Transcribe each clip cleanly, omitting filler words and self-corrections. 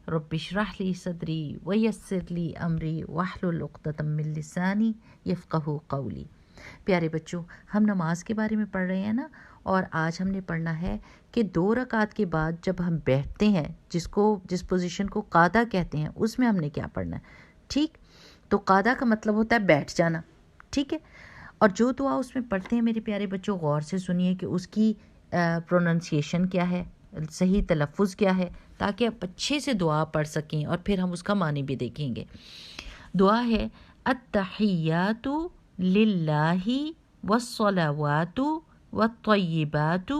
Rabbi इश्रह ली सदरी वयस्सिर ली अमरी वहलुल उक़दतम मिन लिसानी यफ़क़हू क़ौली। प्यारे बच्चों, हम नमाज के बारे में पढ़ रहे हैं ना, और आज हमने पढ़ना है कि 2 रकात के बाद जब हम बैठते हैं, जिस पोजीशन को कादा कहते हैं, उसमें हमने क्या पढ़ना है। ठीक, तो कादा का मतलब होता है बैठ जाना। ठीक है, और जो दुआ उसमें पढ़ते हैं मेरे प्यारे बच्चों, गौर से सुनिए कि उसकी प्रोनंसिएशन क्या है, सही तलफ़ुज़ क्या है, ताकि आप अच्छे से दुआ पढ़ सकें और फिर हम उसका मानी भी देखेंगे। दुआ है अत्तहियातु लिल्लाहि वस्सलावातु वत्तय्यिबातु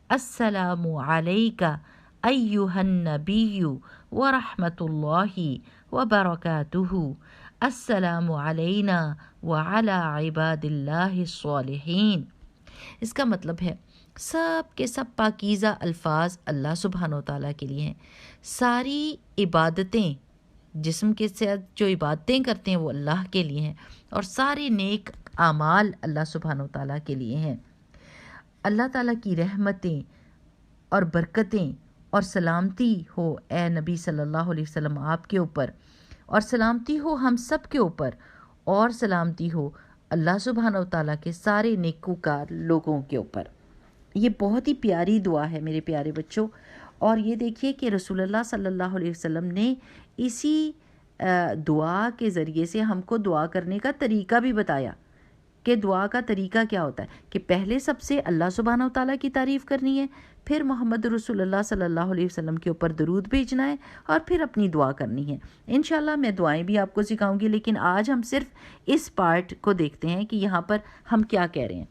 अस्सलामु अलैका अय्युहन नबिय्यु व रहमतुल्लाहि व बरकातुहु अस्सलामु अलैना व अला इबादिल्लाहिस सालिहीन। इसका मतलब है सब के सब पाकीज़ा अल्फाज अल्लाह सुब्हानो तआला के लिए हैं। सारी इबादतें, जिस्म के साथ जो इबादतें करते हैं वो अल्लाह के लिए हैं, और सारे नेक आमाल अल्लाह सुब्हानो तआला के लिए हैं। अल्लाह ताला की रहमतें और बरकतें और सलामती हो ए नबी सल्लल्लाहु अलैहि वसल्लम आपके ऊपर, और सलामती हो हम सब के ऊपर, और सलामती हो अल्लाह सुब्हानहू तआला के सारे नेकूकार लोगों के ऊपर। ये बहुत ही प्यारी दुआ है मेरे प्यारे बच्चों। और ये देखिए कि रसूलुल्लाह सल्लल्लाहु अलैहि वसल्लम ने इसी दुआ के ज़रिए से हमको दुआ करने का तरीका भी बताया कि दुआ का तरीका क्या होता है, कि पहले सबसे अल्लाह सुब्हानहू तआला की तारीफ़ करनी है, फिर मोहम्मद रसूलुल्लाह सल्लल्लाहु अलैहि वसल्लम के ऊपर दरूद भेजना है, और फिर अपनी दुआ करनी है। इंशाल्लाह मैं दुआएं भी आपको सिखाऊंगी, लेकिन आज हम सिर्फ इस पार्ट को देखते हैं कि यहाँ पर हम क्या कह रहे हैं।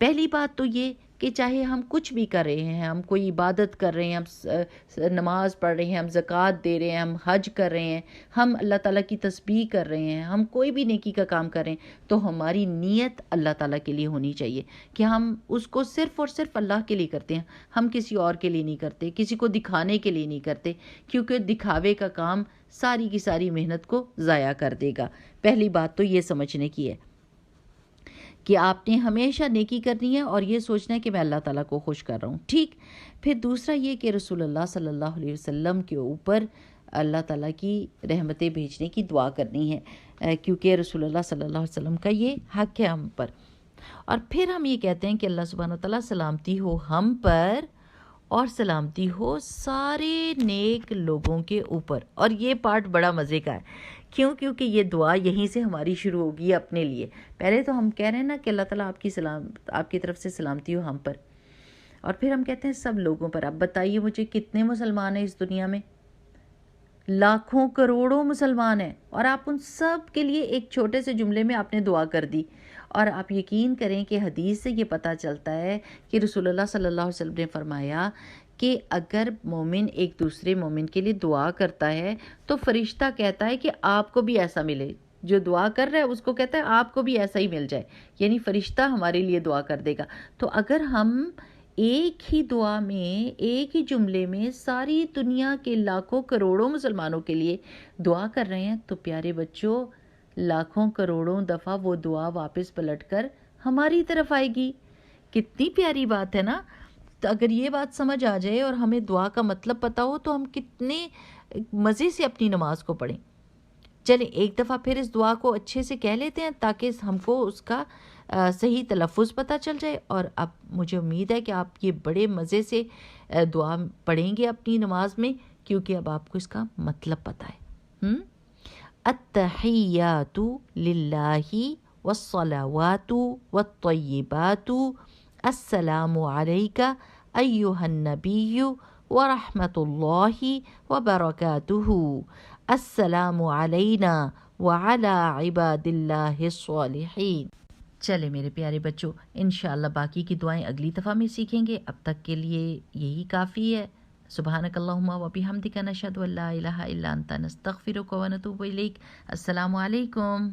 पहली बात तो ये कि चाहे हम कुछ भी कर रहे हैं, हम कोई इबादत कर रहे हैं, हम नमाज पढ़ रहे हैं, हम ज़कात दे रहे हैं, हम हज कर रहे हैं, हम अल्लाह ताला की तस्बीह कर रहे हैं, हम कोई भी नेकी का काम कर रहे हैं, तो हमारी नीयत अल्लाह ताला के लिए होनी चाहिए कि हम उसको सिर्फ़ और सिर्फ अल्लाह के लिए करते हैं। हम किसी और के लिए नहीं करते, किसी को दिखाने के लिए नहीं करते, क्योंकि दिखावे का काम सारी की सारी मेहनत को ज़ाया कर देगा। पहली बात तो ये समझने की है कि आपने हमेशा नेकी करनी है और ये सोचना है कि मैं अल्लाह ताला को खुश कर रहा हूँ। ठीक, फिर दूसरा ये कि रसूलुल्लाह सल्लल्लाहु अलैहि वसल्लम के ऊपर अल्लाह ताला की रहमतें भेजने की दुआ करनी है, क्योंकि रसूलुल्लाह सल्लल्लाहु अलैहि वसल्लम का ये हक़ है हम पर। और फिर हम ये कहते हैं कि अल्लाह सुब्हानहू व तआला सलामती हो हम पर और सलामती हो सारे नेक लोगों के ऊपर। और ये पार्ट बड़ा मज़े का है, क्यों? क्योंकि ये दुआ यहीं से हमारी शुरू होगी अपने लिए। पहले तो हम कह रहे हैं ना कि अल्लाह ताला आपकी तरफ से सलामती हो हम पर, और फिर हम कहते हैं सब लोगों पर। अब बताइए मुझे, कितने मुसलमान हैं इस दुनिया में? लाखों करोड़ों मुसलमान हैं, और आप उन सब के लिए एक छोटे से जुमले में आपने दुआ कर दी। और आप यकीन करें कि हदीस से ये पता चलता है कि रसूलुल्लाह सल्लल्लाहु अलैहि वसल्लम ने फरमाया कि अगर मोमिन एक दूसरे मोमिन के लिए दुआ करता है तो फरिश्ता कहता है कि आपको भी ऐसा मिले। जो दुआ कर रहा है उसको कहता है आपको भी ऐसा ही मिल जाए, यानी फरिश्ता हमारे लिए दुआ कर देगा। तो अगर हम एक ही दुआ में, एक ही जुमले में सारी दुनिया के लाखों करोड़ों मुसलमानों के लिए दुआ कर रहे हैं, तो प्यारे बच्चों लाखों करोड़ों दफ़ा वो दुआ वापस पलटकर हमारी तरफ आएगी। कितनी प्यारी बात है ना। तो अगर ये बात समझ आ जाए और हमें दुआ का मतलब पता हो तो हम कितने मज़े से अपनी नमाज को पढ़ें। चलें एक दफ़ा फिर इस दुआ को अच्छे से कह लेते हैं ताकि हमको उसका सही तलफ़ुज़ पता चल जाए। और अब मुझे उम्मीद है कि आप ये बड़े मज़े से दुआ पढ़ेंगे अपनी नमाज में, क्योंकि अब आपको इसका मतलब पता है। अत्तहियातु लिल्लाहि वस्सलावातु वत्तय्यिबातु अस्सलामु अलैका अय्युहन नबिय्यु व रहमतुल्लाहि व बरकातुहु अस्सलामु अलैना व अला इबादिल्लाहिस सालिहीन। चले मेरे प्यारे बच्चों, इंशाअल्लाह बाकी की दुआएं अगली दफ़ा में सीखेंगे। अब तक के लिए यही काफ़ी है। सुब्हानकल्लाहुम्मा व बिहम्दिका नशहदु अल्ला इलाहा इल्ला अंता नस्तगफिरुका व नतूबु इलैक। अस्सलामु अलैकुम।